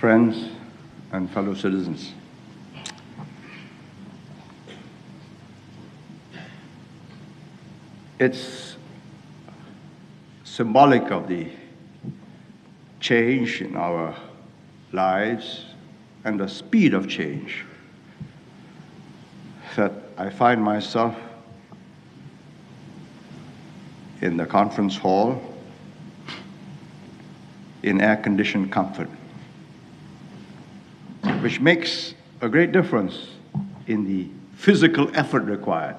friends, and fellow citizens. It's symbolic of the change in our lives and the speed of change that I find myself in the conference hall in air-conditioned comfort, which makes a great difference in the physical effort required.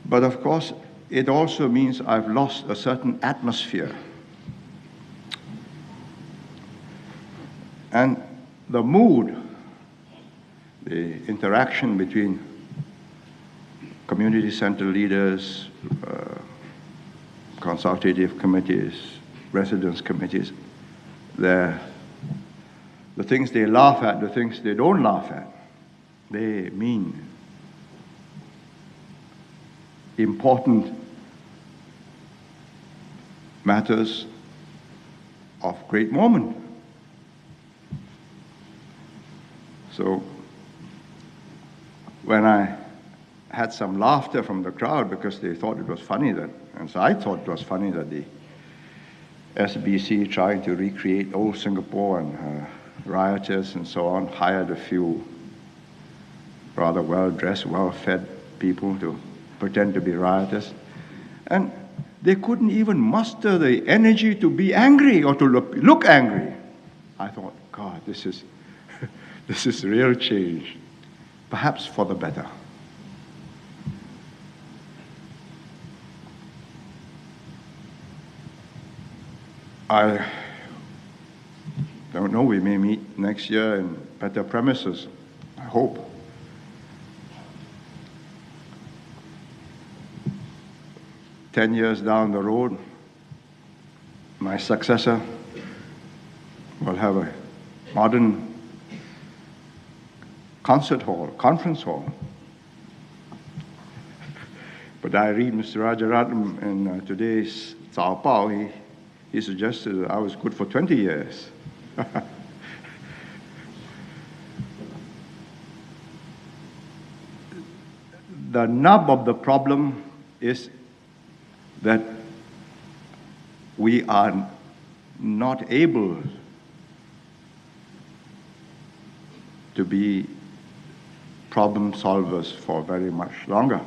But of course, it also means I've lost a certain atmosphere. And the mood, the interaction between community center leaders, consultative committees, residence committees, the things they laugh at, the things they don't laugh at, they mean important matters of great moment. So when I had some laughter from the crowd because they thought it was funny that, and so I thought it was funny that the SBC trying to recreate old Singapore and rioters and so on hired a few rather well-dressed, well-fed people to pretend to be rioters. And they couldn't even muster the energy to be angry or to look angry. I thought, God, this is real change, perhaps for the better. I don't know, we may meet next year in better premises, I hope. 10 years down the road, my successor will have a modern concert hall, conference hall. But I read Mr. Rajaratnam in today's Cao Pao, he suggested that I was good for 20 years. The nub of the problem is that we are not able to be problem solvers for very much longer.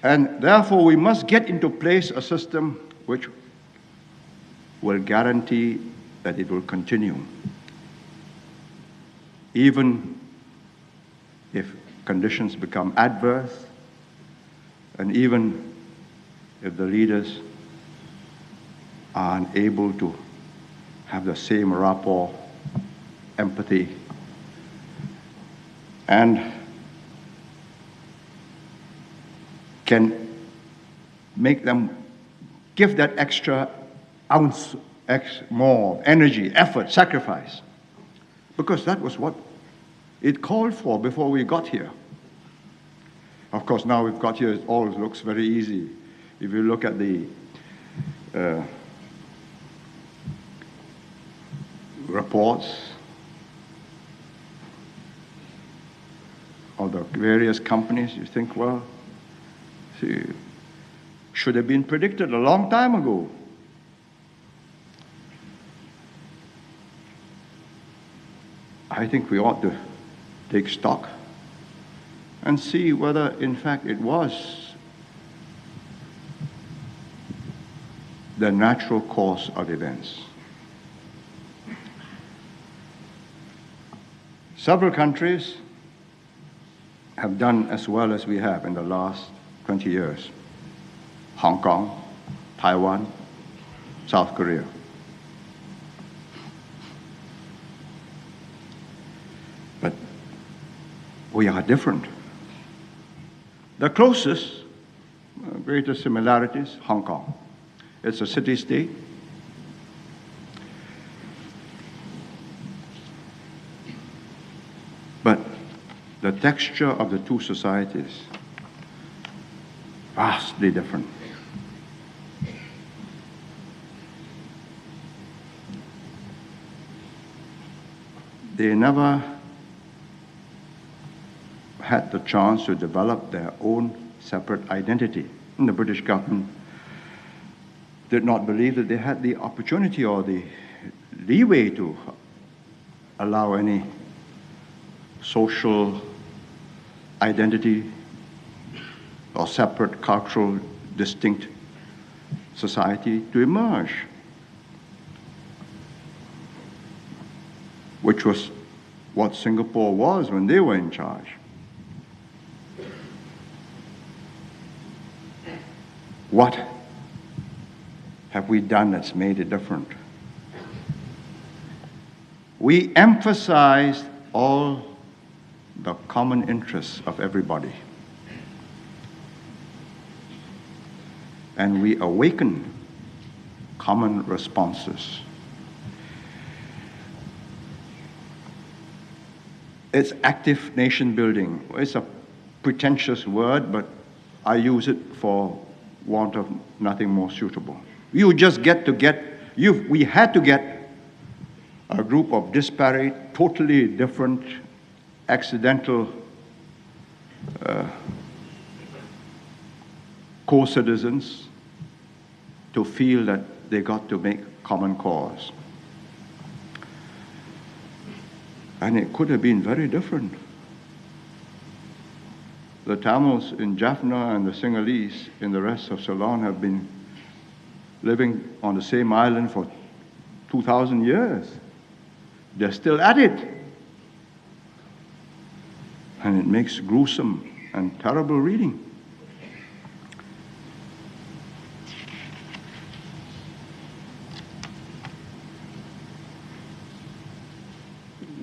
And therefore, we must get into place a system which will guarantee that it will continue, even if conditions become adverse, and even if the leaders are unable to have the same rapport, empathy, and can make them give that extra ounce, more energy, effort, sacrifice. Because that was what it called for before we got here. Of course, now we've got here, it all looks very easy. If you look at the reports of the various companies, you think, well, see, should have been predicted a long time ago. I think we ought to take stock and see whether, in fact, it was the natural course of events. Several countries have done as well as we have in the last 20 years. Hong Kong, Taiwan, South Korea. But we are different. The closest, greatest similarities, Hong Kong. It's a city-state. But the texture of the two societies vastly different. They never had the chance to develop their own separate identity. And the British government did not believe that they had the opportunity or the leeway to allow any social identity or separate cultural distinct society to emerge, which was what Singapore was when they were in charge. What have we done that's made it different? We emphasized all the common interests of everybody. And we awaken common responses. It's active nation building. It's a pretentious word, but I use it for want of nothing more suitable. We had to get a group of disparate, totally different, accidental co-citizens to feel that they got to make common cause. And it could have been very different. The Tamils in Jaffna and the Sinhalese in the rest of Ceylon have been living on the same island for 2,000 years. They're still at it. And it makes gruesome and terrible reading.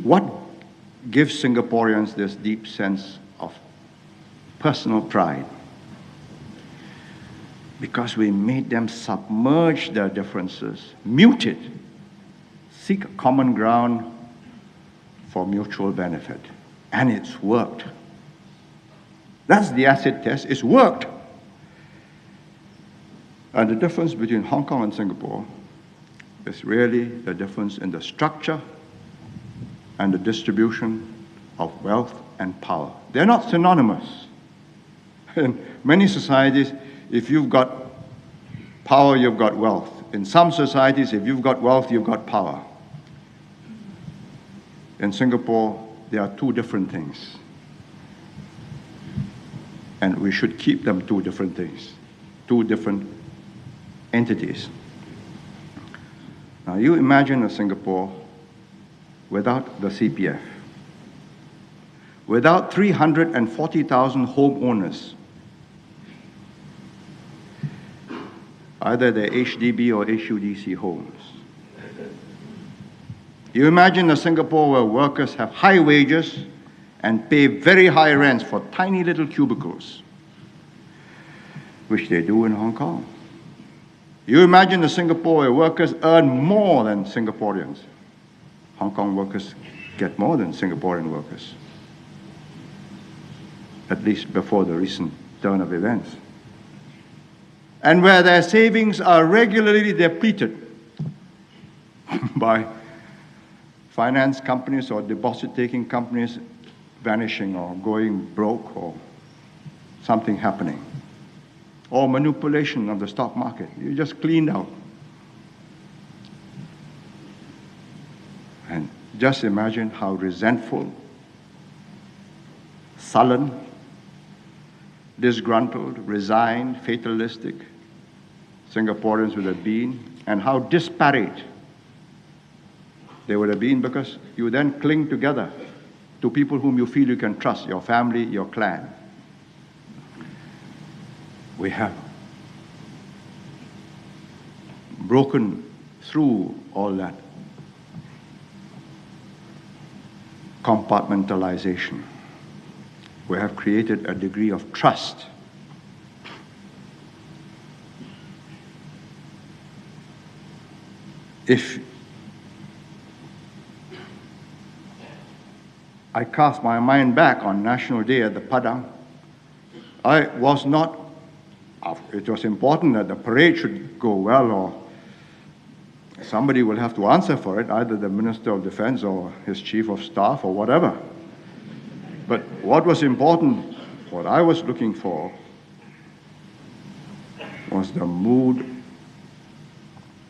What gives Singaporeans this deep sense of personal pride? Because we made them submerge their differences, mute it, seek a common ground for mutual benefit. And it's worked. That's the acid test. It's worked. And the difference between Hong Kong and Singapore is really the difference in the structure and the distribution of wealth and power. They're not synonymous. In many societies, if you've got power, you've got wealth. In some societies, if you've got wealth, you've got power. In Singapore, there are two different things. And we should keep them two different things, two different entities. Now, you imagine a Singapore without the CPF, without 340,000 homeowners, either they're HDB or HUDC homes. You imagine a Singapore where workers have high wages and pay very high rents for tiny little cubicles, which they do in Hong Kong. You imagine a Singapore where workers earn more than Singaporeans. Hong Kong workers get more than Singaporean workers, at least before the recent turn of events. And where their savings are regularly depleted by finance companies or deposit-taking companies vanishing or going broke or something happening, or manipulation of the stock market. You just cleaned out. And just imagine how resentful, sullen, disgruntled, resigned, fatalistic Singaporeans would have been, and how disparate they would have been, because you then cling together to people whom you feel you can trust, your family, your clan. We have broken through all that compartmentalization. We have created a degree of trust. If I cast my mind back on National Day at the Padang, I was not it was important that the parade should go well, or somebody will have to answer for it, either the Minister of Defense or his Chief of Staff or whatever. But what was important, what I was looking for, was the mood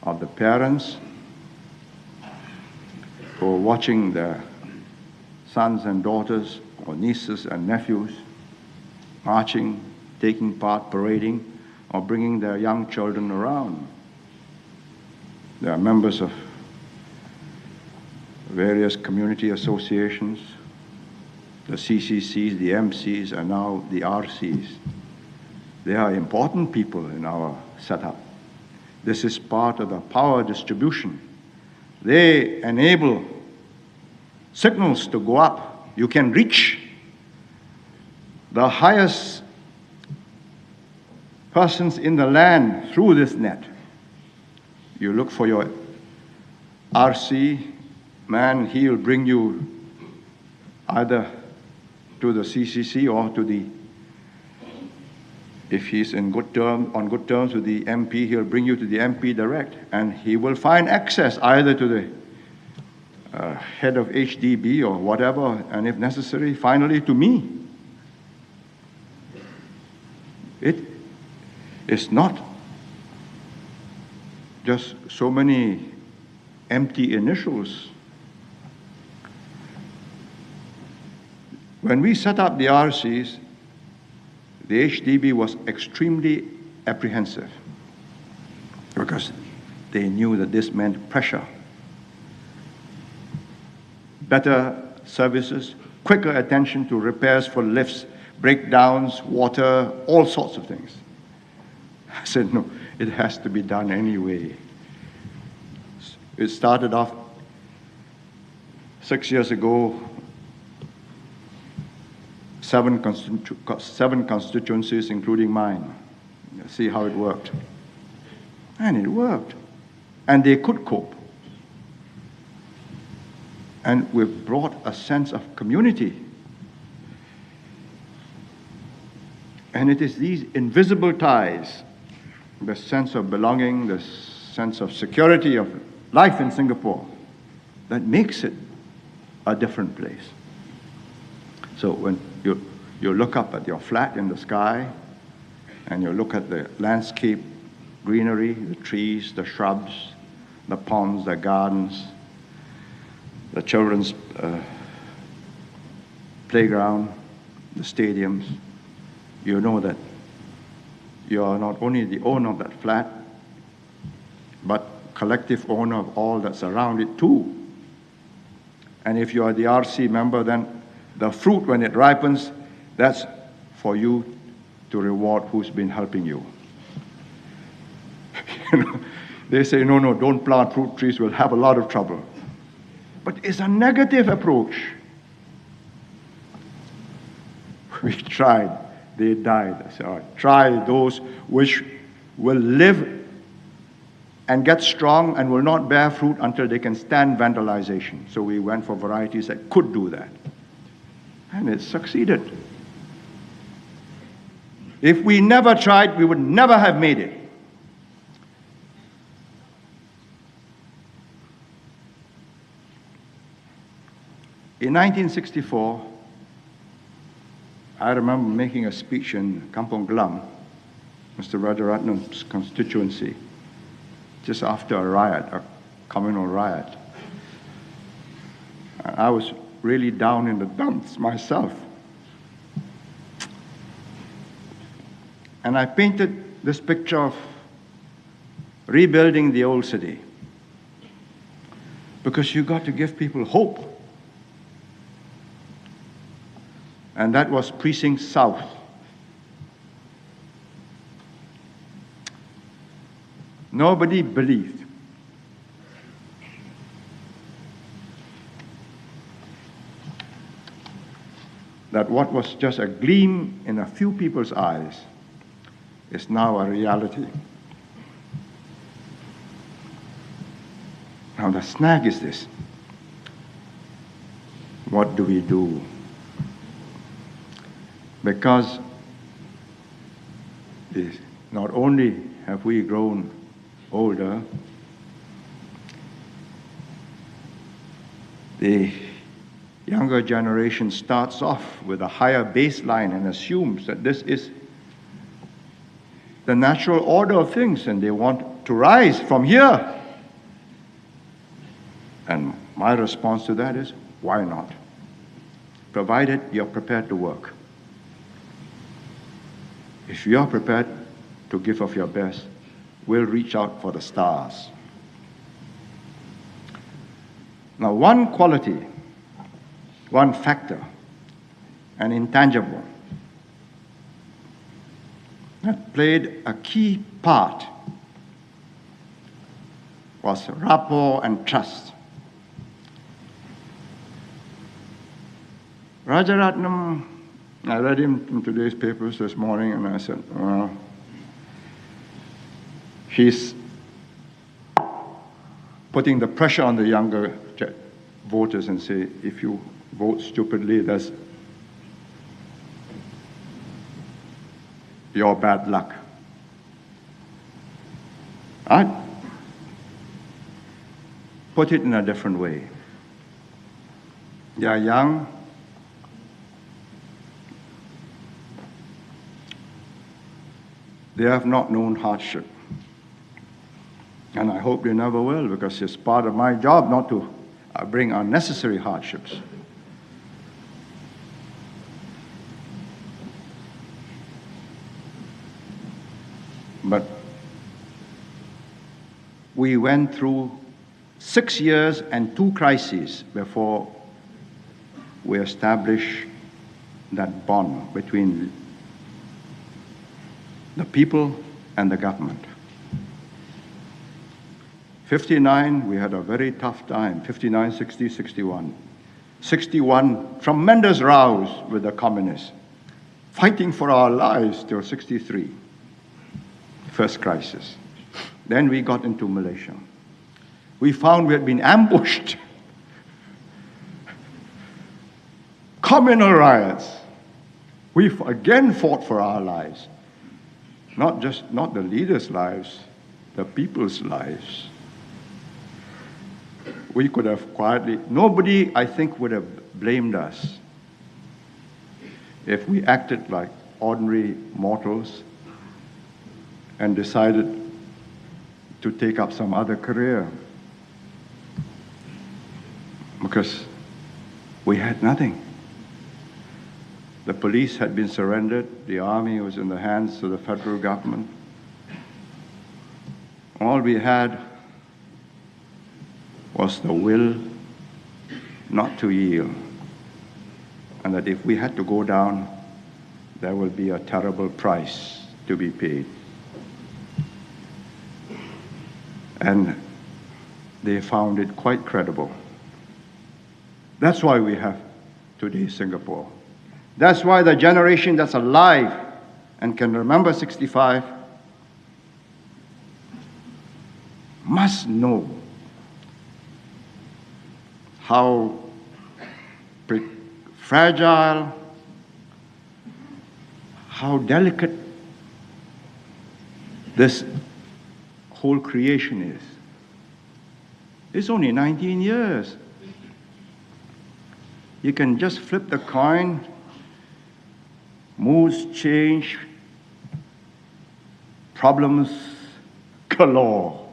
of the parents who were watching their sons and daughters or nieces and nephews marching, taking part, parading, or bringing their young children around. There are members of various community associations, the CCCs, the MCs, and now the RCs. They are important people in our setup. This is part of the power distribution. They enable signals to go up. You can reach the highest persons in the land through this net. You look for your RC man, he'll bring you either to the CCC or to the, if he's on good terms with the MP, he'll bring you to the MP direct, and he will find access either to the head of HDB or whatever, and if necessary, finally to me. It is not just so many empty initials. When we set up the RCs, the HDB was extremely apprehensive because they knew that this meant pressure. Better services, quicker attention to repairs for lifts, breakdowns, water, all sorts of things. I said, no, it has to be done anyway. It started off 6 years ago, seven constituencies, including mine. See how it worked. And it worked. And they could cope. And we've brought a sense of community. And it is these invisible ties, the sense of belonging, the sense of security of life in Singapore, that makes it a different place. So when you look up at your flat in the sky, and you look at the landscape, greenery, the trees, the shrubs, the ponds, the gardens, the children's playground, the stadiums, you know that you are not only the owner of that flat, but collective owner of all that's around it too. And if you are the RC member, then the fruit, when it ripens, that's for you to reward who's been helping you. They say, no, don't plant fruit trees, we'll have a lot of trouble. But it's a negative approach. We tried, they died. I said, all right, try those which will live and get strong and will not bear fruit until they can stand vandalization. So we went for varieties that could do that. And it succeeded. If we never tried, we would never have made it. In 1964, I remember making a speech in Kampong Glam, Mr. Rajaratnam's constituency, just after a riot, a communal riot. I was really down in the dumps myself. And I painted this picture of rebuilding the old city. Because you got to give people hope. And that was Precinct South. Nobody believed. That what was just a gleam in a few people's eyes is now a reality. Now the snag is this. What do we do? Because the not only have we grown older, the younger generation starts off with a higher baseline and assumes that this is the natural order of things, and they want to rise from here. And my response to that is, why not? Provided you're prepared to work. If you are prepared to give of your best, we'll reach out for the stars. Now, one quality, one factor, an intangible, that played a key part was rapport and trust. Rajaratnam, I read him in today's papers this morning, and I said, well, he's putting the pressure on the younger voters and say, if you vote stupidly, that's your bad luck. I put it in a different way. They are young. They have not known hardship. And I hope they never will, because it's part of my job not to bring unnecessary hardships. But we went through 6 years and 2 crises before we established that bond between the people and the government. 59, we had a very tough time. 59, 60, 61. 61, tremendous rows with the communists, fighting for our lives till 63. First crisis. Then we got into Malaysia. We found we had been ambushed. Communal riots. We again fought for our lives. Not the leaders' lives, the people's lives. We could have quietly, nobody, I think, would have blamed us if we acted like ordinary mortals and decided to take up some other career. Because we had nothing. The police had been surrendered. The army was in the hands of the federal government. All we had was the will not to yield. And that if we had to go down, there will be a terrible price to be paid. And they found it quite credible. That's why we have today Singapore. That's why the generation that's alive and can remember 65 must know how fragile, how delicate this whole creation is. It's only 19 years. You can just flip the coin, moods change, problems galore,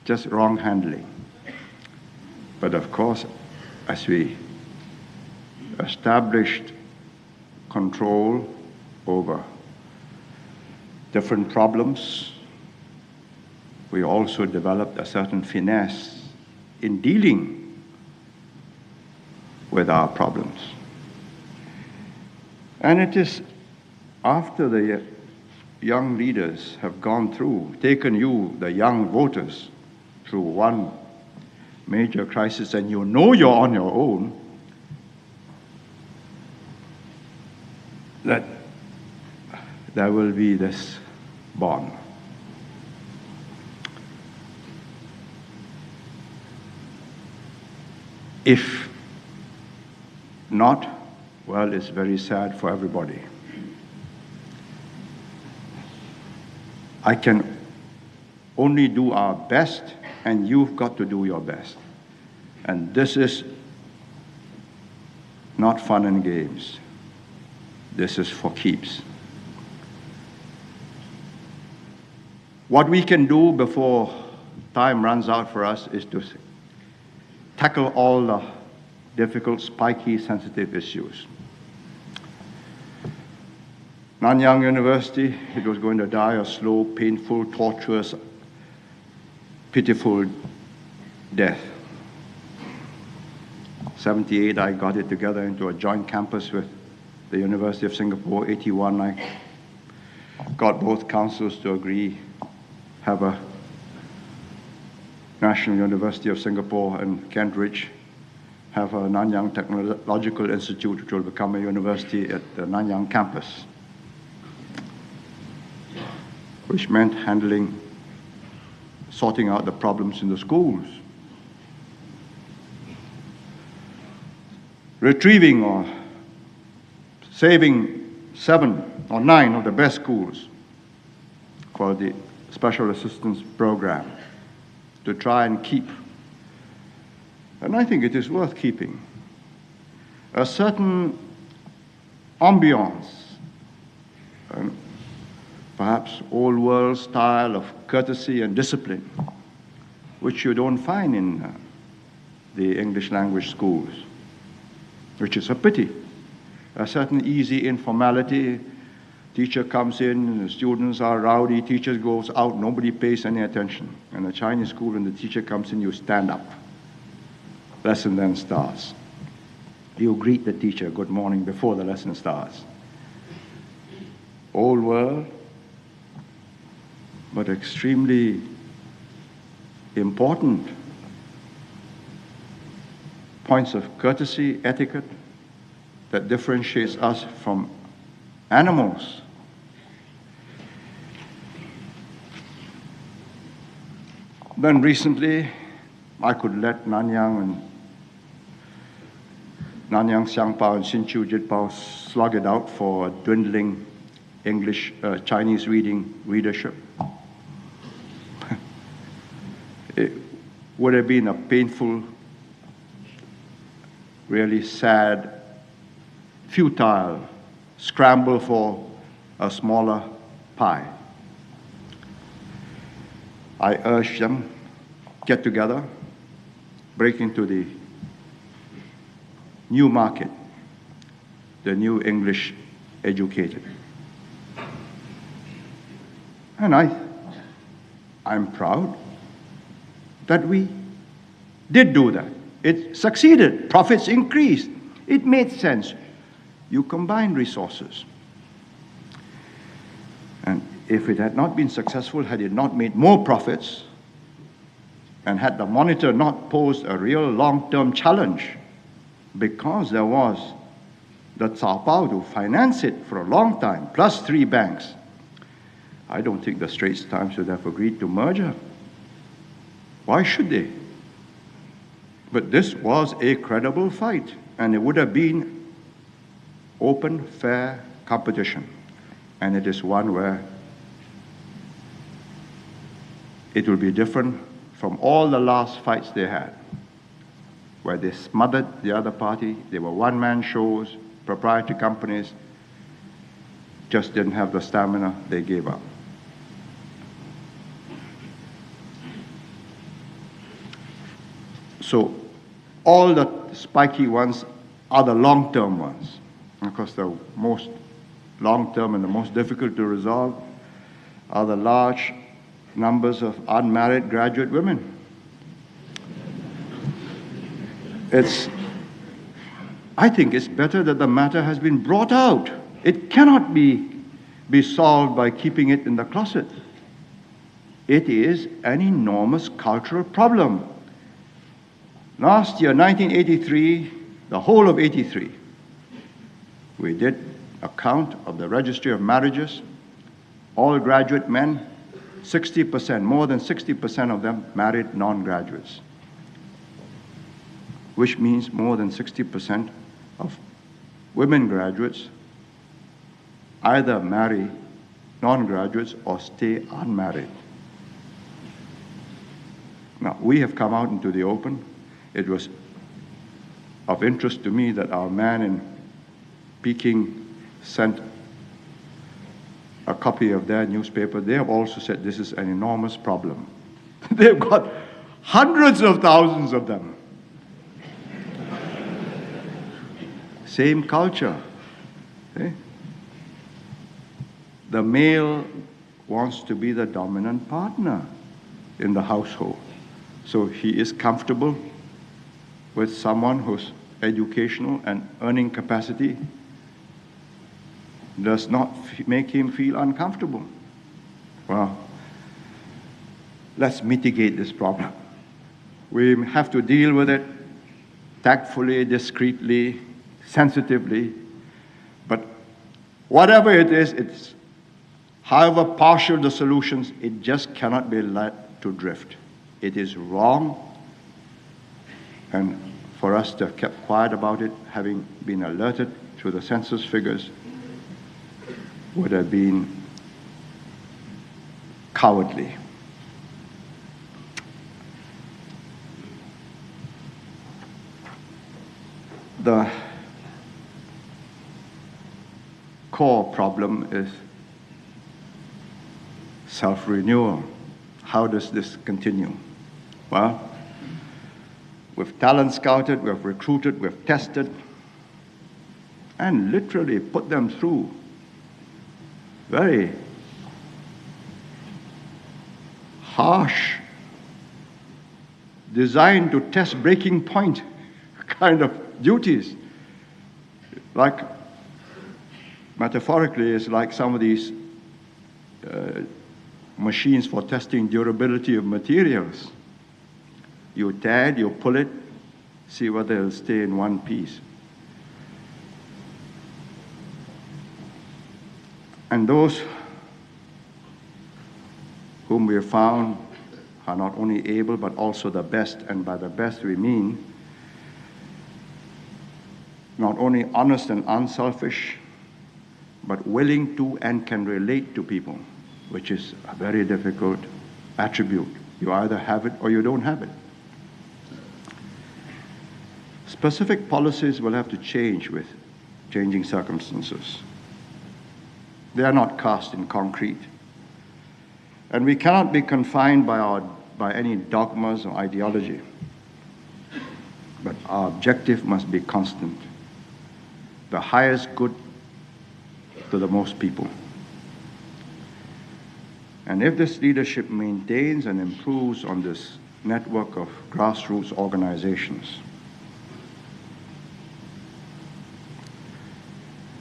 just wrong handling. But of course, as we established control over different problems, we also developed a certain finesse in dealing with our problems. And it is after the young leaders have gone through, taken you, the young voters, through one major crisis, and you know you're on your own, that there will be this bond. If not, well, it's very sad for everybody. I can only do our best, and you've got to do your best. And this is not fun and games. This is for keeps. What we can do before time runs out for us is to tackle all the difficult, spiky, sensitive issues. Nanyang University, it was going to die a slow, painful, tortuous, pitiful death. 78, I got it together into a joint campus with the University of Singapore. 81, I got both councils to agree, have a National University of Singapore and Kent Ridge, have a Nanyang Technological Institute, which will become a university at the Nanyang campus, which meant sorting out the problems in the schools, retrieving or saving 7 or 9 of the best schools for the special assistance program to try and keep, and I think it is worth keeping, a certain ambiance, perhaps old world style of courtesy and discipline, which you don't find in the English language schools, which is a pity. A certain easy informality. Teacher comes in, the students are rowdy, teacher goes out, nobody pays any attention. In a Chinese school, when the teacher comes in, you stand up. Lesson then starts. You greet the teacher, good morning, before the lesson starts. Old world, but extremely important points of courtesy, etiquette, that differentiates us from animals. Then recently, I could let Nanyang Xiangpao and Hsinchu Jitpao slug it out for dwindling Chinese readership. It would have been a painful, really sad, futile scramble for a smaller pie. I urge them, get together, break into the new market, the new English educated. And I'm proud that we did do that. It succeeded, profits increased, it made sense. You combine resources. And if it had not been successful, had it not made more profits, and had the monitor not posed a real long-term challenge, because there was the Cao Pao to finance it for a long time, plus 3 banks, I don't think the Straits Times would have agreed to merger. Why should they? But this was a credible fight, and it would have been open, fair competition. And it is one where it will be different from all the last fights they had, where they smothered the other party. They were one-man shows, proprietary companies, just didn't have the stamina, they gave up. So all the spiky ones are the long-term ones. Of course, the most long-term and the most difficult to resolve are the large numbers of unmarried graduate women. I think it's better that the matter has been brought out. It cannot be solved by keeping it in the closet. It is an enormous cultural problem. Last year, 1983, the whole of 83, we did a count of the registry of marriages. All graduate men, 60%, more than 60% of them married non-graduates, which means more than 60% of women graduates either marry non-graduates, or stay unmarried. Now, we have come out into the open. It was of interest to me that our man in Peking sent a copy of their newspaper. They have also said this is an enormous problem. They've got hundreds of thousands of them. Same culture. Okay? The male wants to be the dominant partner in the household. So he is comfortable with someone whose educational and earning capacity does not make him feel uncomfortable. Well, let's mitigate this problem. We have to deal with it tactfully, discreetly, sensitively, but whatever it is, it's however partial the solutions, it just cannot be let to drift. It is wrong, and for us to have kept quiet about it, having been alerted through the census figures, would have been cowardly. The core problem is self-renewal. How does this continue? Well, we've talent scouted, we've recruited, we've tested, and literally put them through very harsh, designed to test breaking point kind of duties. Like, metaphorically, it's like some of these machines for testing durability of materials. You tear it, you pull it, see whether it'll stay in one piece. And those whom we have found are not only able, but also the best, and by the best we mean not only honest and unselfish, but willing to and can relate to people, which is a very difficult attribute. You either have it or you don't have it. Specific policies will have to change with changing circumstances. They are not cast in concrete. And we cannot be confined by any dogmas or ideology. But our objective must be constant. The highest good to the most people. And if this leadership maintains and improves on this network of grassroots organizations,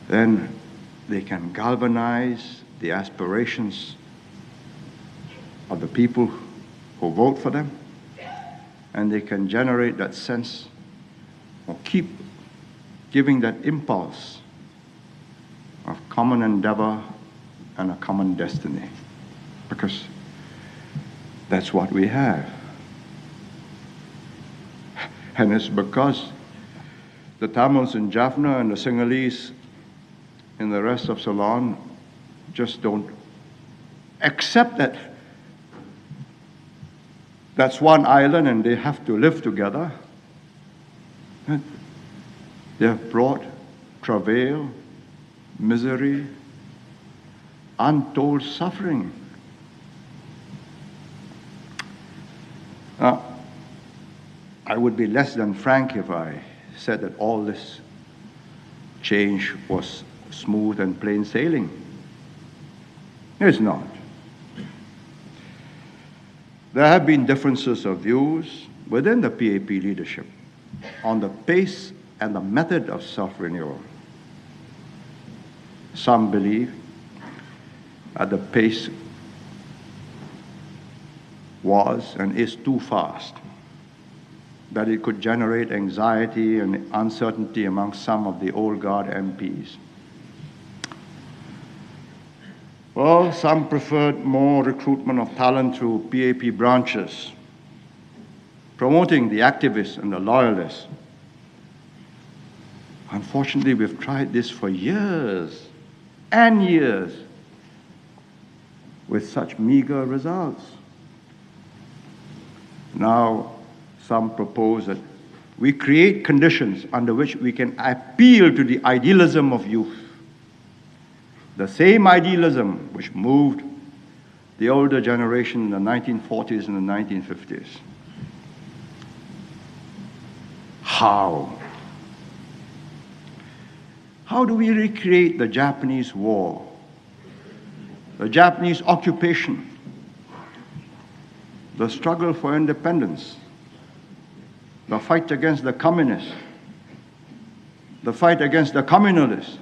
then they can galvanize the aspirations of the people who vote for them, and they can generate that sense or keep giving that impulse of common endeavor and a common destiny, because that's what we have. And it's because the Tamils in Jaffna and the Sinhalese in the rest of Ceylon just don't accept that that's one island and they have to live together. They have brought travail, misery, untold suffering. I would be less than frank if I said that all this change was smooth and plain sailing. It's not. There have been differences of views within the PAP leadership on the pace and the method of self-renewal. Some believe that the pace was and is too fast, that it could generate anxiety and uncertainty among some of the old guard MPs. Well, some preferred more recruitment of talent through PAP branches, promoting the activists and the loyalists. Unfortunately, we've tried this for years and years, with such meager results. Now, some propose that we create conditions under which we can appeal to the idealism of youth, the same idealism which moved the older generation in the 1940s and the 1950s. How? How do we recreate the Japanese war, the Japanese occupation, the struggle for independence, the fight against the communists, the fight against the communalists?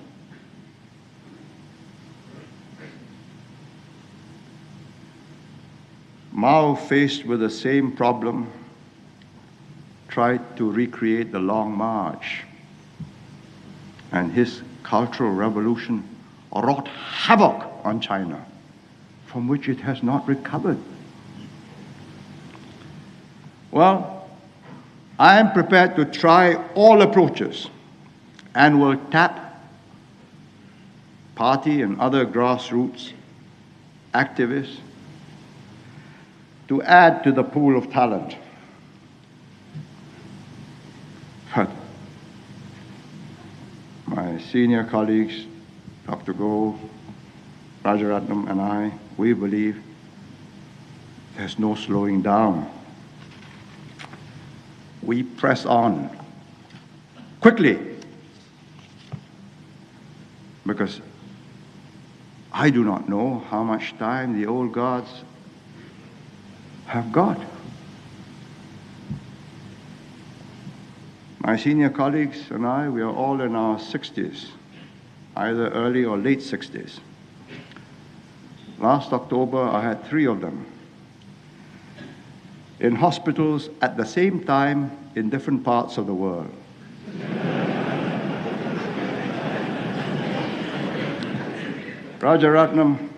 Mao, faced with the same problem, tried to recreate the Long March, and his Cultural Revolution wrought havoc on China, from which it has not recovered. Well, I am prepared to try all approaches and will tap party and other grassroots activists to add to the pool of talent. But my senior colleagues, Dr. Goh, Rajaratnam, and I, we believe there's no slowing down. We press on quickly, because I do not know how much time the old gods have got. My senior colleagues and I, we are all in our 60s, either early or late 60s. Last October, I had 3 of them in hospitals at the same time in different parts of the world. Rajaratnam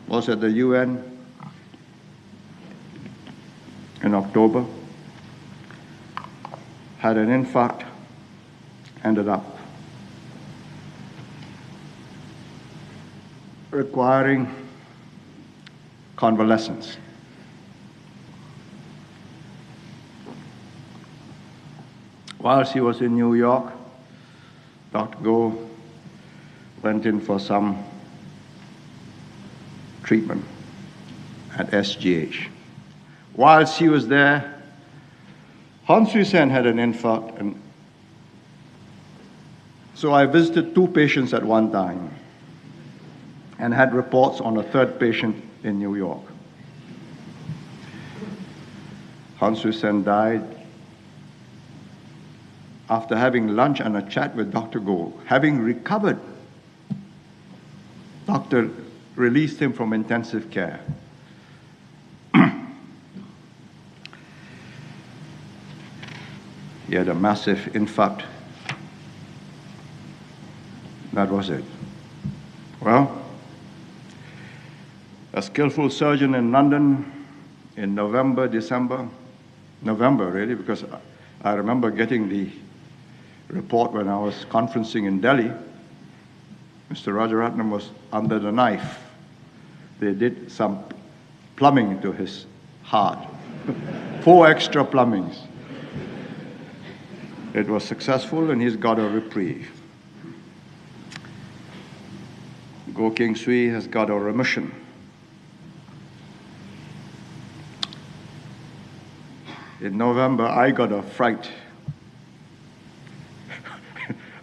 was at the UN in October, had an infarct, ended up requiring convalescence. Whilst he was in New York, Dr. Goh went in for some treatment at SGH. Whilst he was there, Han Sui-sen had an infarct, and so I visited 2 patients at one time and had reports on a 3rd patient in New York. Han Sui-sen died after having lunch and a chat with Dr. Goh. Having recovered, doctor released him from intensive care. He had a massive infarct. That was it. Well, a skillful surgeon in London in November really, because I remember getting the report when I was conferencing in Delhi. Mr. Rajaratnam was under the knife. They did some plumbing to his heart, 4 extra plumbings. It was successful, and he's got a reprieve. Goh Keng Swee has got a remission. In November, I got a fright.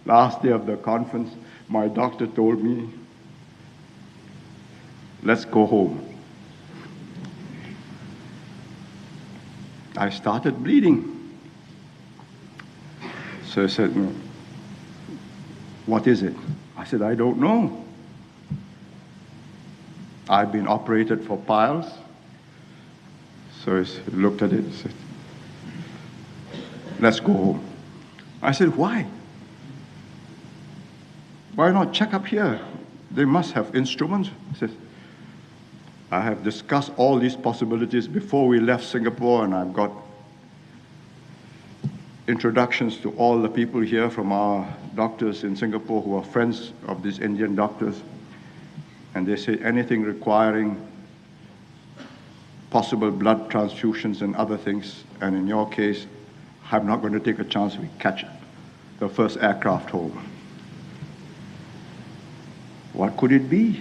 Last day of the conference, my doctor told me, let's go home. I started bleeding. So he said, no. What is it? I said, I don't know. I've been operated for piles. So he looked at it and said, let's go home. I said, why? Why not check up here? They must have instruments. He said, I have discussed all these possibilities before we left Singapore, and I've got introductions to all the people here from our doctors in Singapore who are friends of these Indian doctors. And they say anything requiring possible blood transfusions and other things, and in your case, I'm not going to take a chance we catch the first aircraft home. What could it be?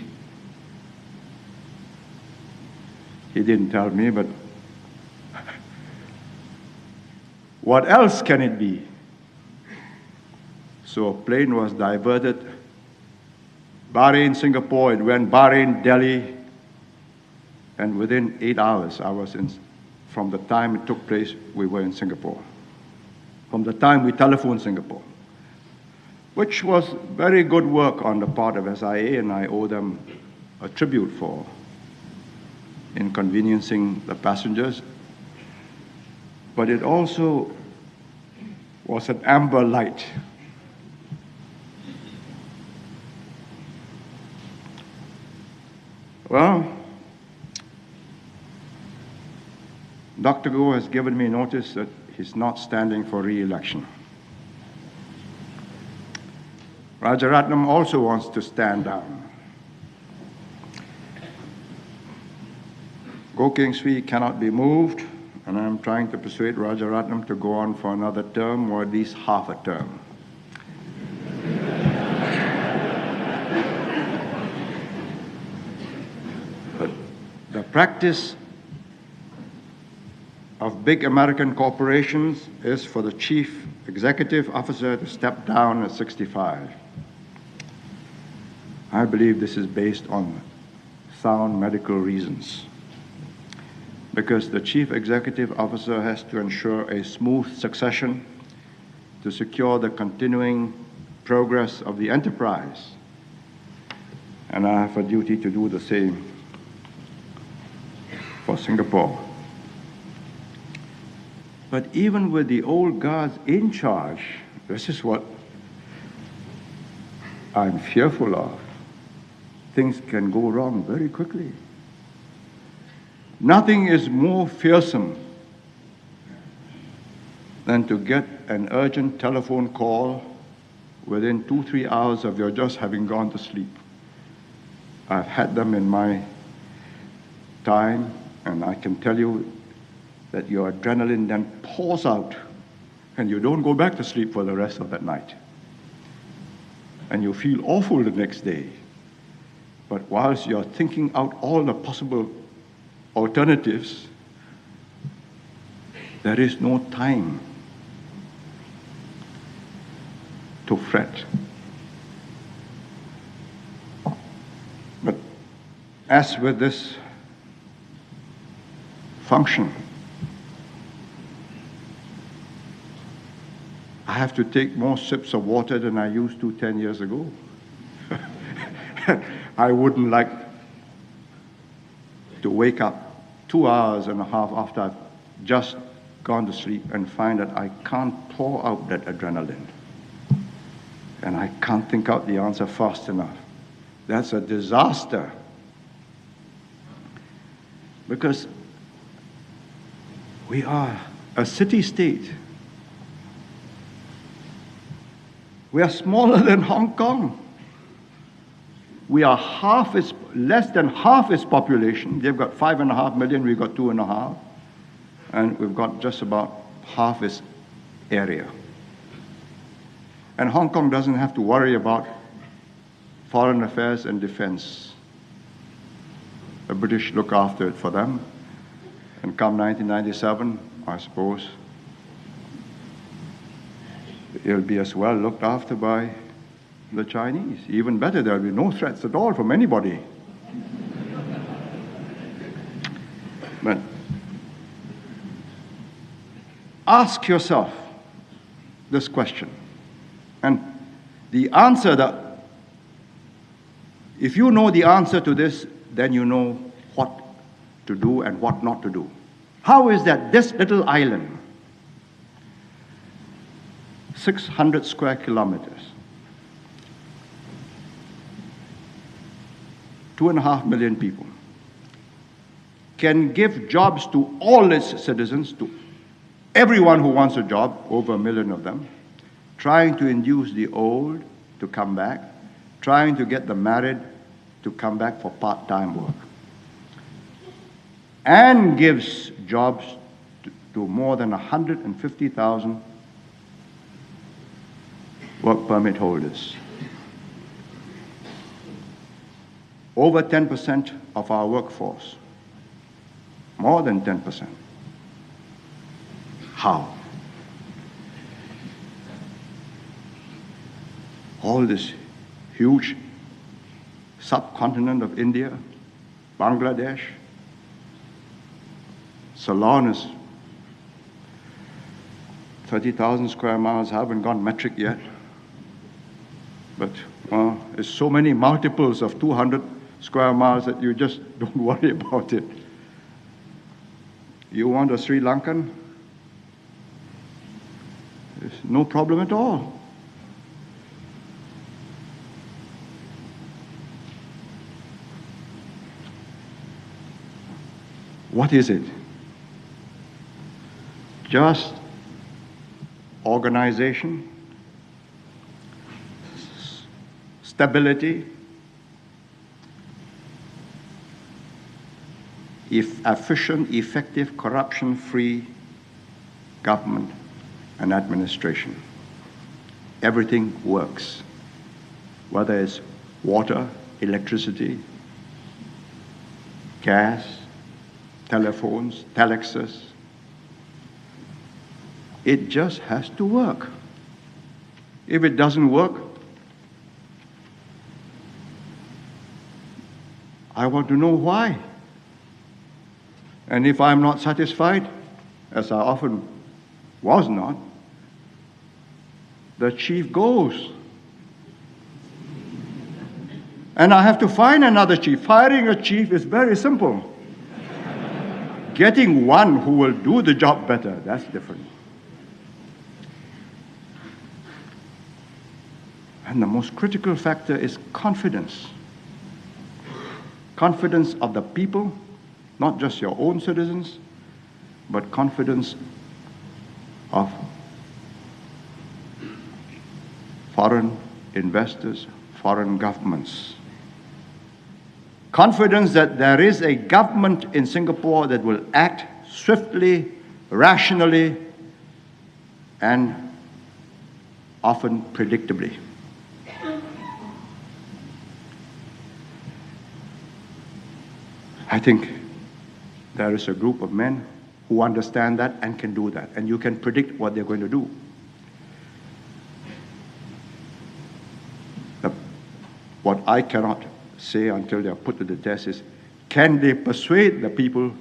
He didn't tell me, but what else can it be? So a plane was diverted. Bahrain, Singapore, it went Bahrain, Delhi, and within 8 hours, from the time it took place, we were in Singapore. From the time we telephoned Singapore, which was very good work on the part of SIA, and I owe them a tribute for inconveniencing the passengers. But it also was an amber light. Well, Dr. Goh has given me notice that he's not standing for re-election. Rajaratnam also wants to stand down. Goh Keng Swee cannot be moved, and I'm trying to persuade Rajaratnam to go on for another term, or at least half a term. But the practice of big American corporations is for the chief executive officer to step down at 65. I believe this is based on sound medical reasons, because the chief executive officer has to ensure a smooth succession to secure the continuing progress of the enterprise. And I have a duty to do the same for Singapore. But even with the old guards in charge, this is what I'm fearful of. Things can go wrong very quickly. Nothing is more fearsome than to get an urgent telephone call within 2-3 hours of your just having gone to sleep. I've had them in my time, and I can tell you that your adrenaline then pours out and you don't go back to sleep for the rest of that night. And you feel awful the next day. But whilst you're thinking out all the possible alternatives, there is no time to fret. But as with this function, I have to take more sips of water than I used to 10 years ago. I wouldn't like to wake up 2 hours and a half after I've just gone to sleep and find that I can't pour out that adrenaline. And I can't think out the answer fast enough. That's a disaster. Because we are a city-state. We are smaller than Hong Kong. We are less than half its population. They've got 5.5 million, we've got 2.5. And we've got just about half its area. And Hong Kong doesn't have to worry about foreign affairs and defense. The British look after it for them. And come 1997, I suppose, it'll be as well looked after by the Chinese. Even better, there'll be no threats at all from anybody. But ask yourself this question. And the answer that, if you know the answer to this, then you know what to do and what not to do. How is that this little island, 600 square kilometers, 2.5 million people, can give jobs to all its citizens, to everyone who wants a job, over 1 million of them, trying to induce the old to come back, trying to get them married, to come back for part-time work, and gives jobs to more than 150,000 work permit holders. Over 10% of our workforce, more than 10%. How? All this huge subcontinent of India, Bangladesh, Ceylon is 30,000 square miles. I haven't gone metric yet. But there's so many multiples of 200 square miles that you just don't worry about it. You want a Sri Lankan? There's no problem at all. What is it? Just organization, stability, efficient, effective, corruption-free government and administration. Everything works, whether it's water, electricity, gas, telephones, telexes. It just has to work. If it doesn't work, I want to know why. And if I'm not satisfied, as I often was not, the chief goes. And I have to find another chief. Firing a chief is very simple. Getting one who will do the job better, that's different. And the most critical factor is confidence. Confidence of the people, not just your own citizens, but confidence of foreign investors, foreign governments. Confidence that there is a government in Singapore that will act swiftly, rationally, and often predictably. I think there is a group of men who understand that and can do that, and you can predict what they're going to do. What I cannot say until they are put to the test is, can they persuade the people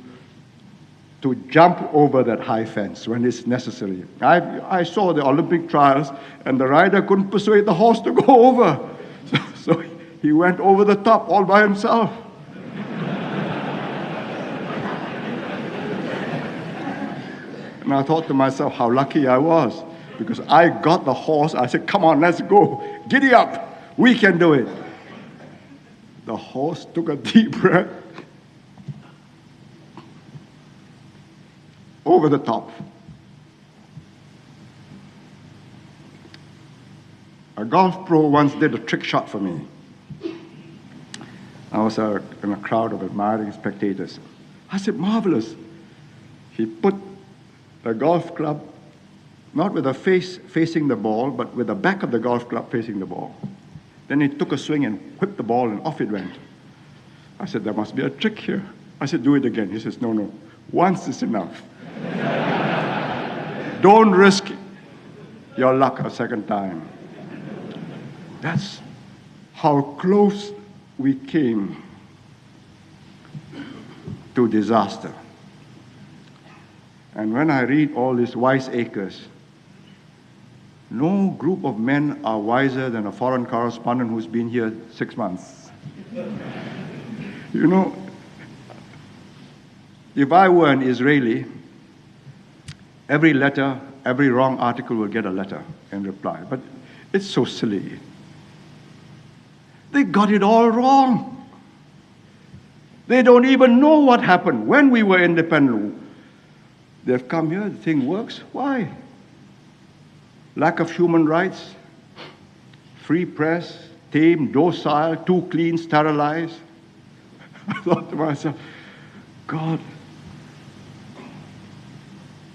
to jump over that high fence when it's necessary? I saw the Olympic trials, and the rider couldn't persuade the horse to go over. So he went over the top all by himself. And I thought to myself how lucky I was, because I got the horse. I said, come on, let's go. Giddy up. We can do it. The horse took a deep breath. Over the top. A golf pro once did a trick shot for me. I was in a crowd of admiring spectators. I said, marvelous. He put the golf club, not with the face facing the ball, but with the back of the golf club facing the ball. Then he took a swing and whipped the ball, and off it went. I said, there must be a trick here. I said, do it again. He says, no, once is enough. Don't risk your luck a second time. That's how close we came to disaster. And when I read all these wiseacres, no group of men are wiser than a foreign correspondent who's been here 6 months. You know, if I were an Israeli, every letter, every wrong article will get a letter in reply. But it's so silly. They got it all wrong. They don't even know what happened when we were independent. They've come here, the thing works. Why? Lack of human rights, free press, tame, docile, too clean, sterilized. I thought to myself, God,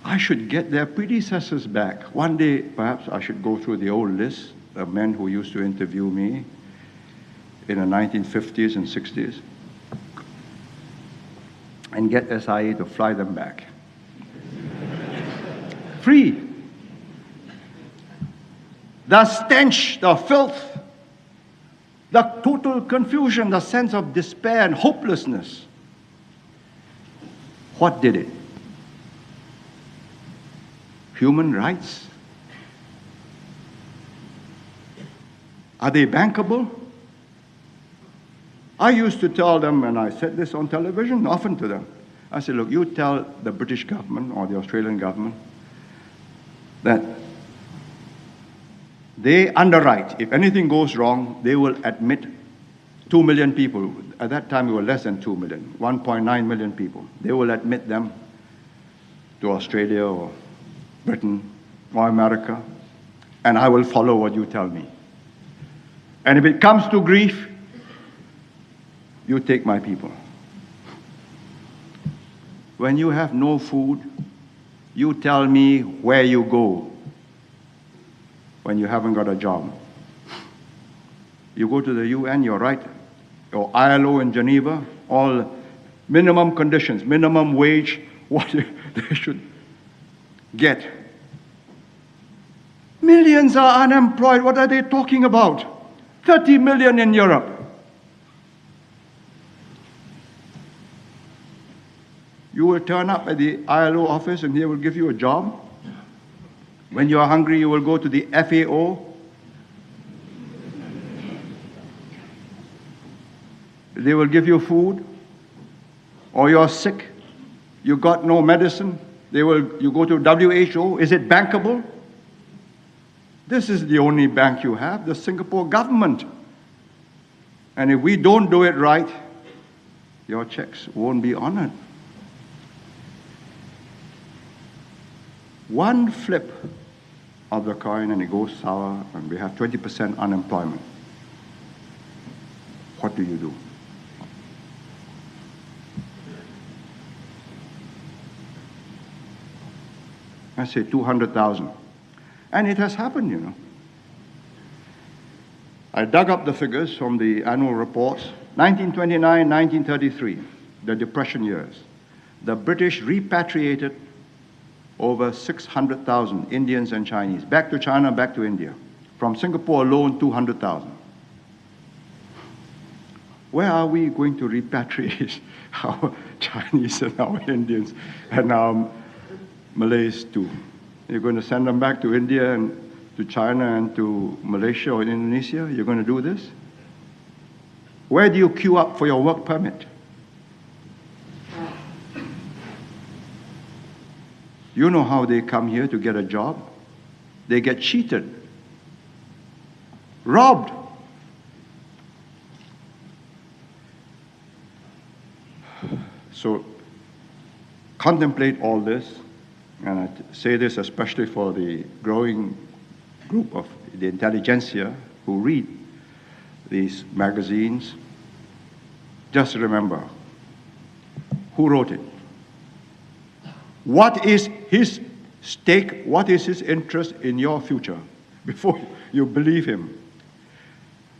I should get their predecessors back. One day, perhaps I should go through the old list of men who used to interview me in the 1950s and 60s and get SIA to fly them back. Free. The stench, the filth, the total confusion, the sense of despair and hopelessness. What did it? Human rights? Are they bankable? I used to tell them, and I said this on television often to them, I said, look, you tell the British government or the Australian government that they underwrite. If anything goes wrong, they will admit 2 million people. At that time, we were less than 2 million, 1.9 million people. They will admit them to Australia or Britain or America, and I will follow what you tell me. And if it comes to grief, you take my people. When you have no food, you tell me where you go when you haven't got a job. You go to the UN, you're right, or ILO in Geneva, all minimum conditions, minimum wage, what they should get. Millions are unemployed. What are they talking about? 30 million in Europe. You will turn up at the ILO office and they will give you a job. When you are hungry, you will go to the FAO. They will give you food. Or you're sick, you got no medicine, you go to WHO. Is it bankable? This is the only bank you have, the Singapore government. And if we don't do it right, your checks won't be honored. One flip of the coin and it goes sour and we have 20% unemployment. What do you do? I say 200,000. And it has happened, you know. I dug up the figures from the annual reports. 1929, 1933, the Depression years. The British repatriated over 600,000 Indians and Chinese, back to China, back to India. From Singapore alone, 200,000. Where are we going to repatriate our Chinese and our Indians and our Malays too? You're going to send them back to India and to China and to Malaysia or Indonesia? You're going to do this? Where do you queue up for your work permit? You know how they come here to get a job? They get cheated, robbed. So contemplate all this, and I say this especially for the growing group of the intelligentsia who read these magazines. Just remember, who wrote it? What is his stake? What is his interest in your future before you believe him?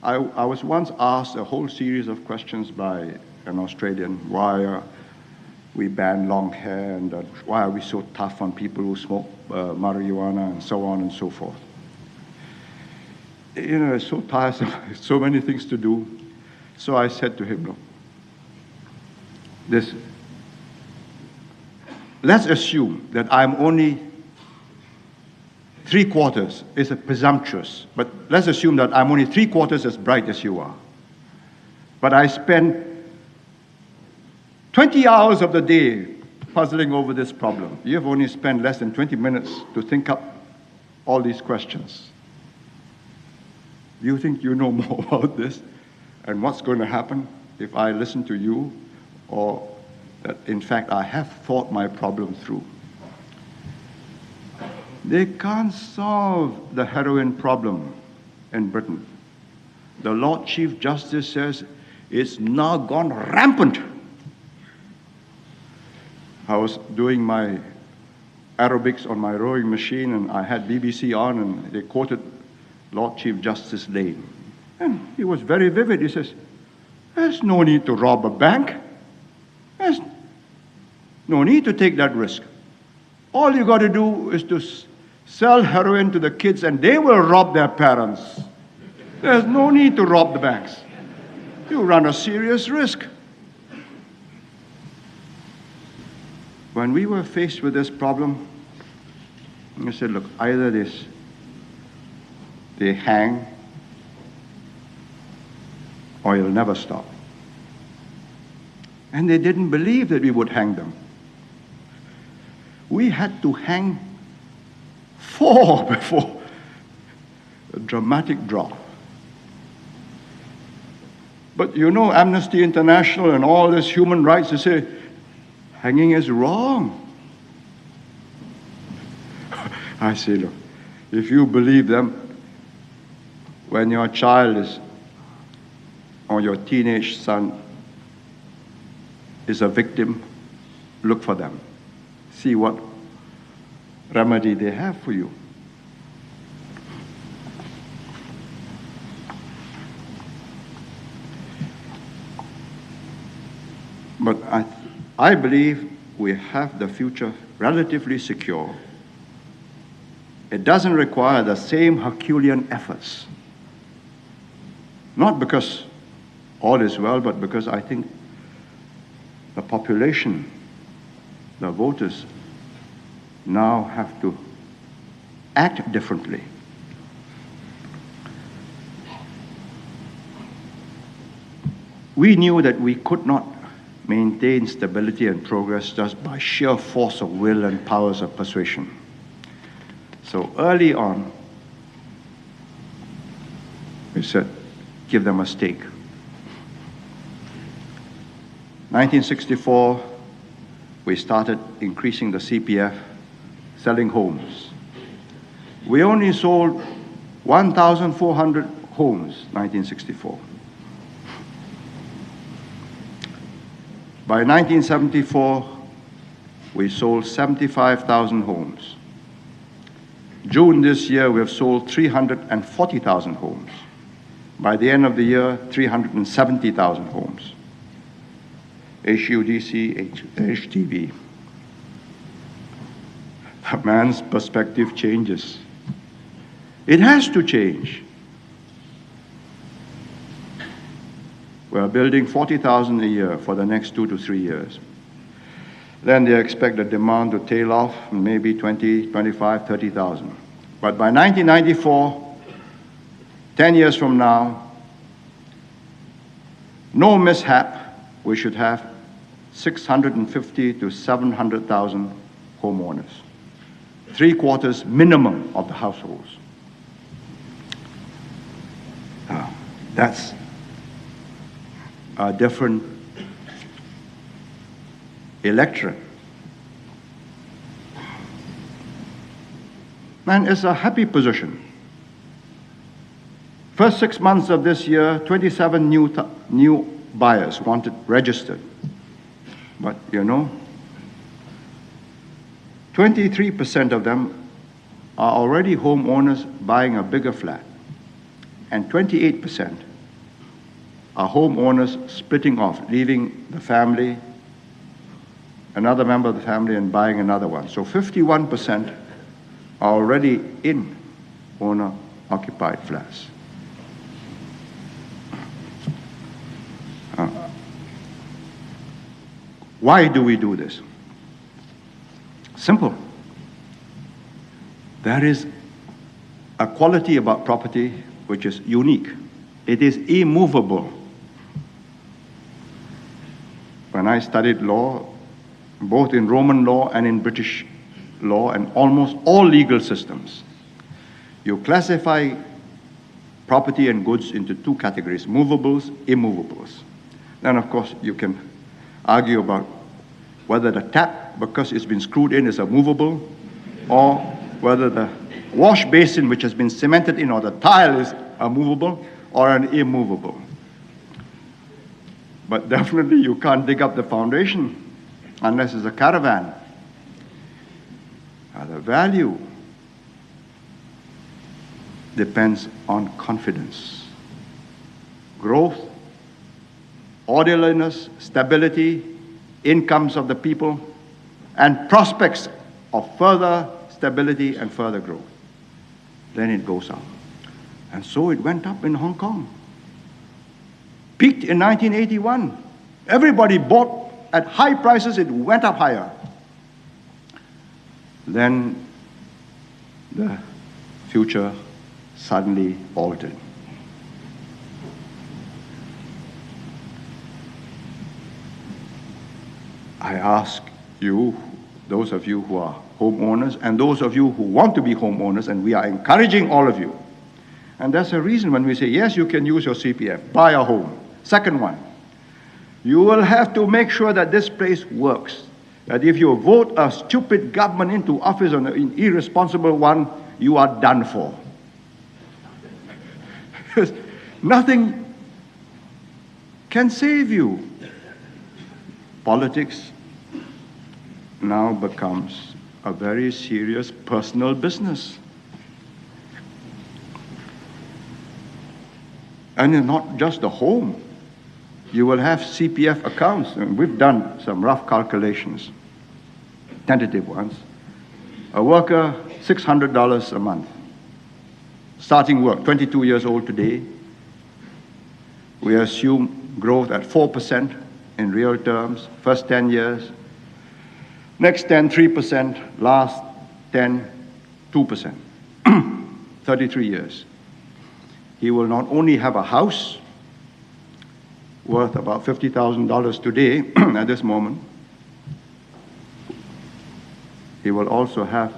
I was once asked a whole series of questions by an Australian. Why we ban long hair, and why are we so tough on people who smoke marijuana and so on and so forth? You know, it's so tiresome, so many things to do. So I said to him, look, let's assume that I'm only 3/4, it's a presumptuous, but let's assume that I'm only 3/4 as bright as you are. But I spend 20 hours of the day puzzling over this problem. You have only spent less than 20 minutes to think up all these questions. Do you think you know more about this and what's going to happen if I listen to you, or that in fact I have thought my problem through? They can't solve the heroin problem in Britain. the Lord Chief Justice says it's now gone rampant. I was doing my aerobics on my rowing machine, and I had BBC on, and they quoted Lord Chief Justice Lane. And he was very vivid. He says, there's no need to rob a bank. There's no need to take that risk. All you got to do is to sell heroin to the kids, and they will rob their parents. There's no need to rob the banks. You run a serious risk. When we were faced with this problem, we said, look, either they hang, or you'll never stop. And they didn't believe that we would hang them. We had to hang 4 before a dramatic drop. But you know, Amnesty International and all this human rights, they say, hanging is wrong. I say, look, if you believe them, when your child is, or your teenage son is a victim, look for them. See what remedy they have for you. But I believe we have the future relatively secure. It doesn't require the same Herculean efforts. Not because all is well, but because I think the population, the voters, now have to act differently. We knew that we could not maintain stability and progress just by sheer force of will and powers of persuasion. So early on, we said, give them a stake. 1964, we started increasing the CPF, selling homes. We only sold 1,400 homes, 1964. By 1974, we sold 75,000 homes. June this year, we have sold 340,000 homes. By the end of the year, 370,000 homes. HUDC, HTV. The man's perspective changes. It has to change. We're building 40,000 a year for the next 2 to 3 years. Then they expect the demand to tail off, maybe 20, 25, 30,000. But by 1994, 10 years from now, no mishap, we should have 650 to 700,000 homeowners. 3/4 minimum of the households. That's a different electorate. And it's a happy position. First 6 months of this year, 27 new buyers wanted registered. But you know, 23% of them are already homeowners buying a bigger flat, and 28% are homeowners splitting off, leaving the family, another member of the family, and buying another one. So 51% are already in owner-occupied flats. Why do we do this? Simple. There is a quality about property which is unique. It is immovable. When I studied law, both in Roman law and in British law and almost all legal systems, you classify property and goods into 2 categories, movables, immovables. Then of course you can argue about whether the tap, because it's been screwed in, is a movable, or whether the wash basin which has been cemented in or the tile is a movable, or an immovable. But definitely you can't dig up the foundation unless it's a caravan. The value depends on confidence, growth, orderliness, stability, incomes of the people, and prospects of further stability and further growth. Then it goes up. And so it went up in Hong Kong. Peaked in 1981. Everybody bought at high prices, it went up higher. Then the future suddenly altered. I ask you, those of you who are homeowners, and those of you who want to be homeowners, and we are encouraging all of you. And that's a reason when we say, yes, you can use your CPF, buy a home. Second one, you will have to make sure that this place works. That if you vote a stupid government into office or an irresponsible one, you are done for. Nothing can save you. Politics now becomes a very serious personal business. And it's not just the home. You will have CPF accounts, and we've done some rough calculations, tentative ones. A worker, $600 a month. Starting work, 22 years old today. We assume growth at 4% in real terms, first 10 years. Next 10, 3%, last 10, 2%. 33 years. He will not only have a house worth about $50,000 today at this moment, he will also have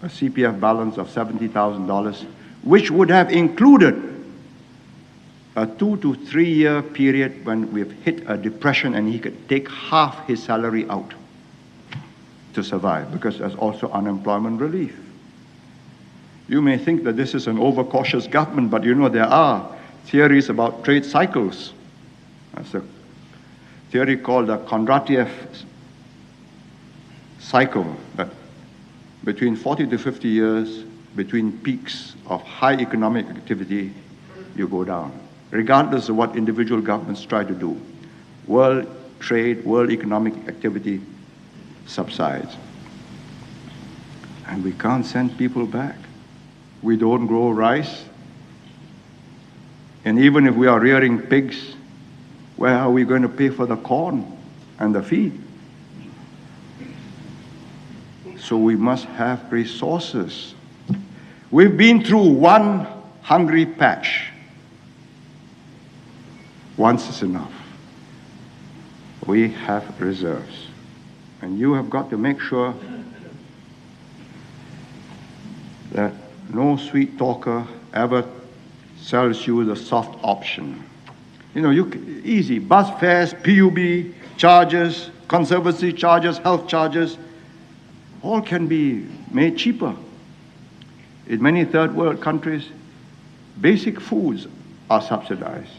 a CPF balance of $70,000, which would have included a 2 to 3 year period when we've hit a depression and he could take half his salary out to survive, because there's also unemployment relief. You may think that this is an overcautious government, but you know there are theories about trade cycles. There's a theory called the Kondratiev cycle, that between 40 to 50 years, between peaks of high economic activity, you go down, regardless of what individual governments try to do. World trade, world economic activity subsides. And we can't send people back. We don't grow rice. And even if we are rearing pigs, where are we going to pay for the corn and the feed? So we must have resources. We've been through one hungry patch. Once is enough. We have reserves. And you have got to make sure that no sweet talker ever sells you the soft option. You know, easy, bus fares, PUB charges, conservancy charges, health charges, all can be made cheaper. In many third world countries, basic foods are subsidized.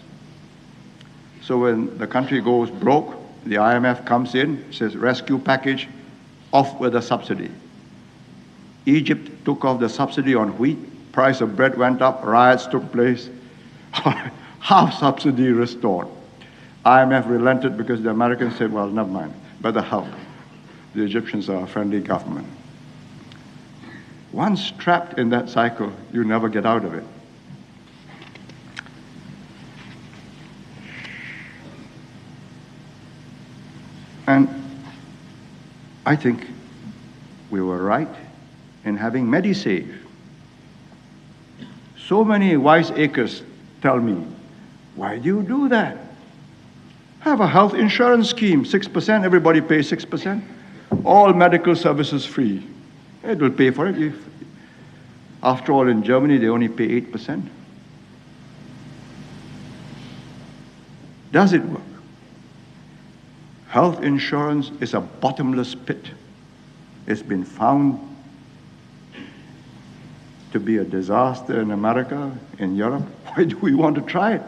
So when the country goes broke, the IMF comes in, says rescue package, off with a subsidy. Egypt took off the subsidy on wheat, price of bread went up, riots took place, half subsidy restored. IMF relented because the Americans said, well, never mind, better help. The Egyptians are a friendly government. Once trapped in that cycle, you never get out of it. And I think we were right in having MediSave. So many wiseacres tell me, why do you do that? Have a health insurance scheme, 6%, everybody pays 6%. All medical services free. It will pay for it. After all, in Germany, they only pay 8%. Does it work? Health insurance is a bottomless pit. It's been found to be a disaster in America, in Europe, why do we want to try it?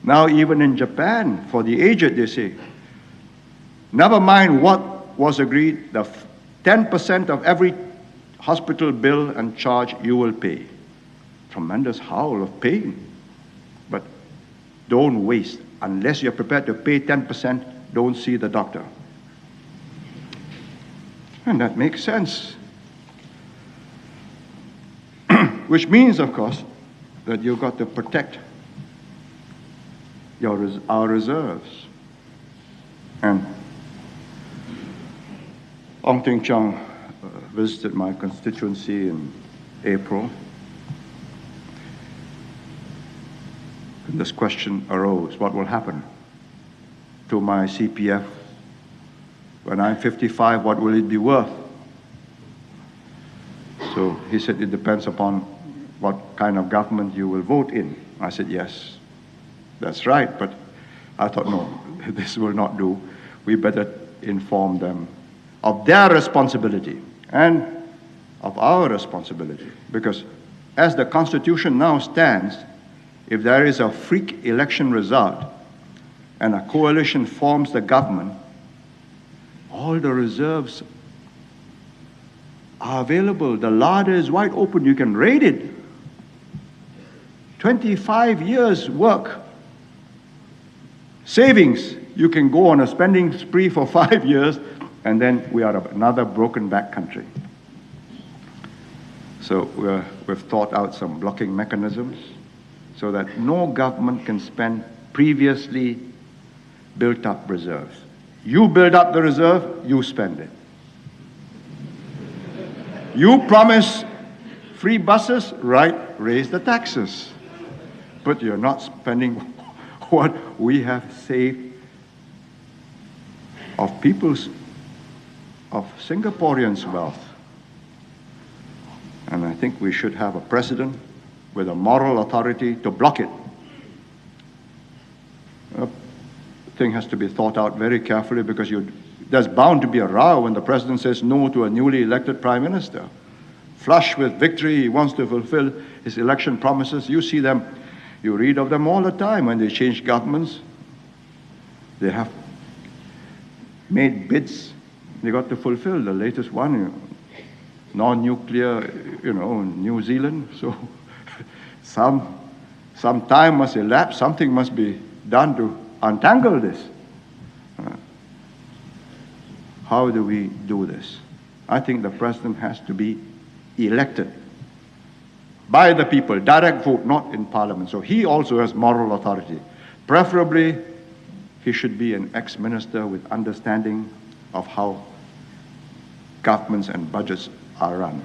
Now even in Japan, for the aged, they say, never mind what was agreed, the 10% of every hospital bill and charge you will pay. Tremendous howl of pain. But don't waste. Unless you're prepared to pay 10%, don't see the doctor. And that makes sense. Which means, of course, that you've got to protect our reserves. And Ong Ting Chung visited my constituency in April. And this question arose, what will happen to my CPF when I'm 55, what will it be worth? So he said, it depends upon what kind of government you will vote in. I said, yes, that's right, but I thought, no, this will not do. We better inform them of their responsibility and of our responsibility. Because as the Constitution now stands, if there is a freak election result and a coalition forms the government, all the reserves are available. The larder is wide open. You can raid it. 25 years work. Savings. You can go on a spending spree for 5 years, and then we are another broken back country. So we've thought out some blocking mechanisms so that no government can spend previously built up reserves. You build up the reserve, you spend it. You promise free buses, right, raise the taxes. But you're not spending what we have saved of Singaporeans' wealth. And I think we should have a president with a moral authority to block it. The thing has to be thought out very carefully because there's bound to be a row when the president says no to a newly elected prime minister. Flush with victory, he wants to fulfill his election promises. You see them, you read of them all the time when they change governments. They have made bids. They got to fulfill the latest one, non-nuclear, New Zealand. So some time must elapse, something must be done to untangle this. How do we do this? I think the president has to be elected by the people, direct vote, not in parliament. So he also has moral authority. Preferably, he should be an ex-minister with understanding of how governments and budgets are run.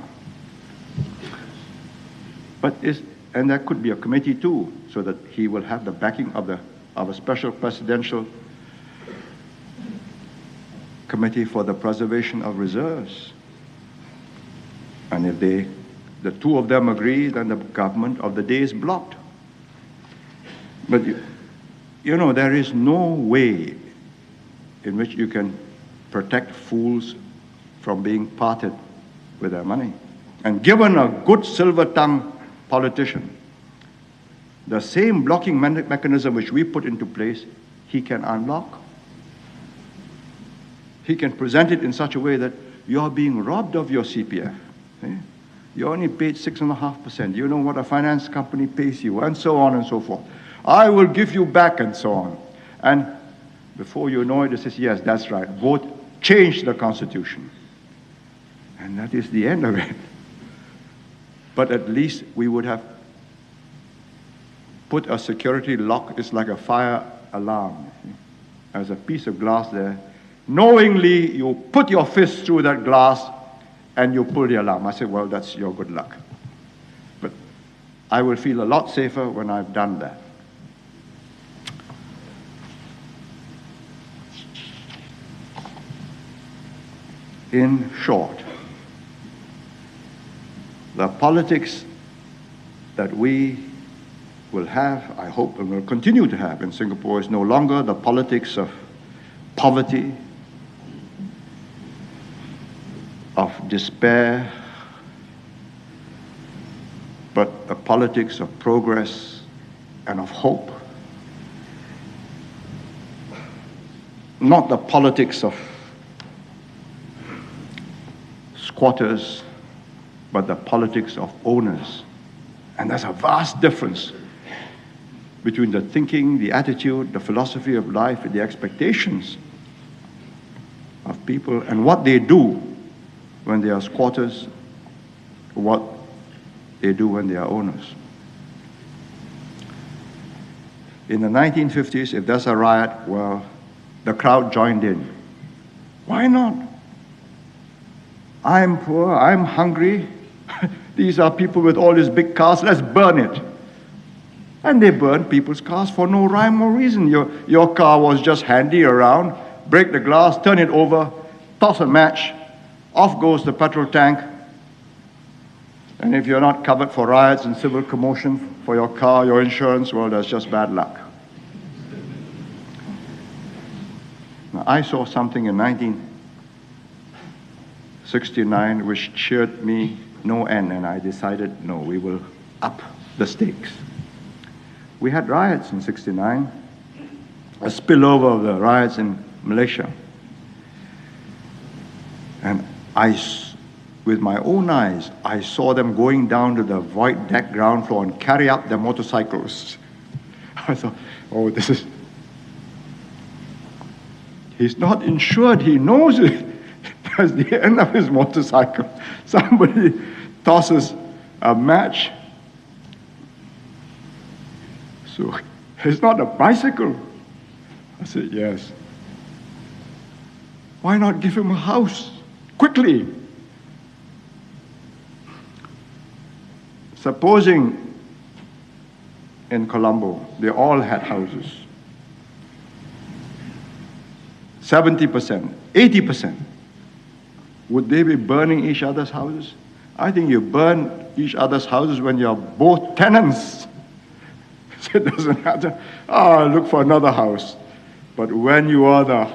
And there could be a committee too, so that he will have the backing of a special presidential committee for the preservation of reserves. And if the two of them agree, then the government of the day is blocked. But there is no way in which you can protect fools from being parted with their money. And given a good silver-tongued politician, the same blocking mechanism which we put into place, he can unlock. He can present it in such a way that you're being robbed of your CPF. You only paid 6.5%. You know what a finance company pays you, and so on and so forth. I will give you back, and so on. And before you know it, it says, yes, that's right. Vote, change the Constitution. And that is the end of it. But at least we would have put a security lock. It's like a fire alarm. There's a piece of glass there. Knowingly, you put your fist through that glass and you pull the alarm. I say, well, that's your good luck. But I will feel a lot safer when I've done that. In short, the politics that we will have, I hope, and will continue to have in Singapore is no longer the politics of poverty, of despair, but a politics of progress and of hope. Not the politics of squatters, but the politics of owners. And there's a vast difference between the thinking, the attitude, the philosophy of life, and the expectations of people, and what they do when they are squatters, what they do when they are owners. In the 1950s, if there's a riot, well, the crowd joined in. Why not? I'm poor, I'm hungry. These are people with all these big cars, let's burn it. And they burn people's cars for no rhyme or reason. Your car was just handy around, break the glass, turn it over, toss a match, off goes the petrol tank. And if you're not covered for riots and civil commotion for your car, your insurance, well, that's just bad luck. Now, I saw something in 1969 which cheered me no end, and I decided, no, we will up the stakes. We had riots in 69, a spillover of the riots in Malaysia. And with my own eyes, I saw them going down to the void deck ground floor and carry up their motorcycles. I thought, oh, he's not insured, he knows it. That's the end of his motorcycle. Somebody tosses a match. So it's not a bicycle. I said, yes. Why not give him a house? Quickly. Supposing in Colombo, they all had houses. 70%, 80%. Would they be burning each other's houses? I think you burn each other's houses when you're both tenants. It doesn't matter. Look for another house. But when you are the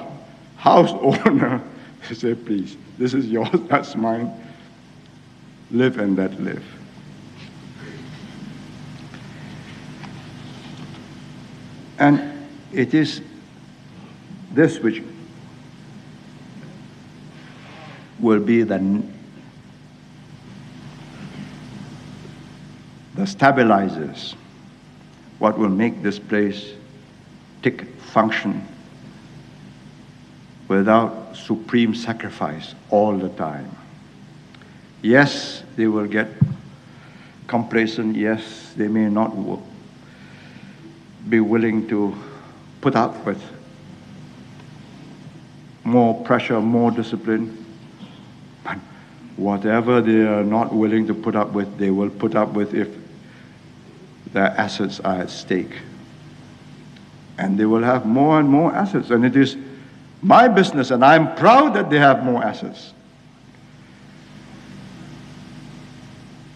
house owner, you say, please, this is yours, that's mine. Live and let live. And it is this which will be the stabilizers, what will make this place tick, function, without supreme sacrifice all the time. Yes, they will get complacent. Yes, they may not be willing to put up with more pressure, more discipline. But whatever they are not willing to put up with, they will put up with if their assets are at stake. And they will have more and more assets. And it is my business, and I'm proud that they have more assets.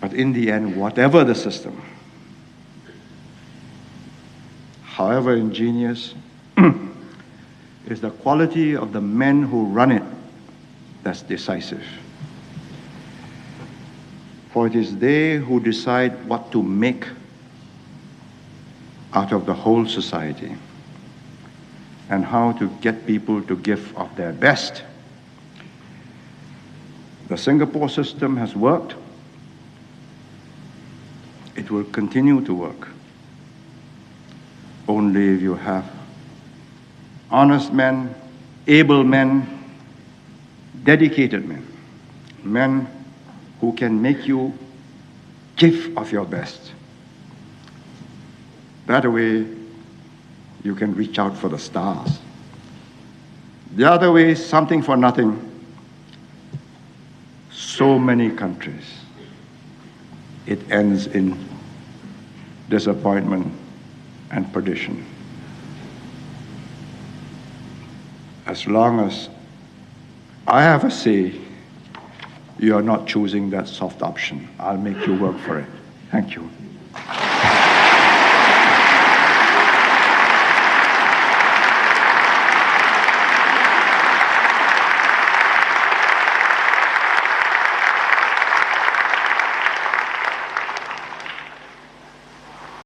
But in the end, whatever the system, however ingenious, is the quality of the men who run it that's decisive. For it is they who decide what to make out of the whole society and how to get people to give of their best. The Singapore system has worked. It will continue to work. Only if you have honest men, able men, dedicated men, men who can make you give of your best. That way, you can reach out for the stars. The other way, something for nothing. So many countries, it ends in disappointment and perdition. As long as I have a say, you are not choosing that soft option. I'll make you work for it. Thank you.